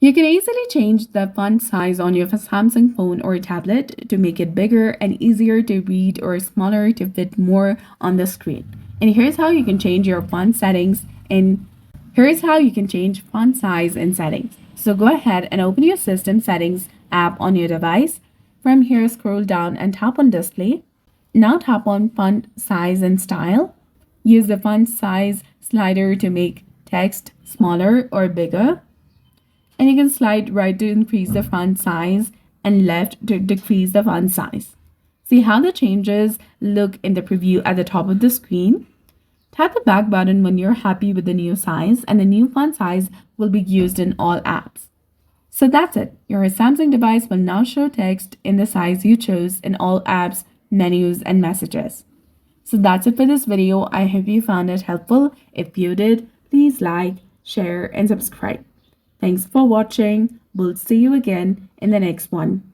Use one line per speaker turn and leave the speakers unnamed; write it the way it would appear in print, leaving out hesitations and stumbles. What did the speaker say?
You can easily change the font size on your Samsung phone or tablet to make it bigger and easier to read or smaller to fit more on the screen. And here's how you can change your font settings in Here's how you can change font size in settings. So go ahead and open your system settings app on your device. From here, scroll down and tap on display. Now tap on font size and style. Use the font size slider to make text smaller or bigger. And you can slide right to increase the font size and left to decrease the font size. See how the changes look in the preview at the top of the screen? Tap the back button when you're happy with the new size, and the new font size will be used in all apps. So that's it. Your Samsung device will now show text in the size you chose in all apps, menus, and messages. So that's it for this video. I hope you found it helpful. If you did, please like, share, and subscribe. Thanks for watching. We'll see you again in the next one.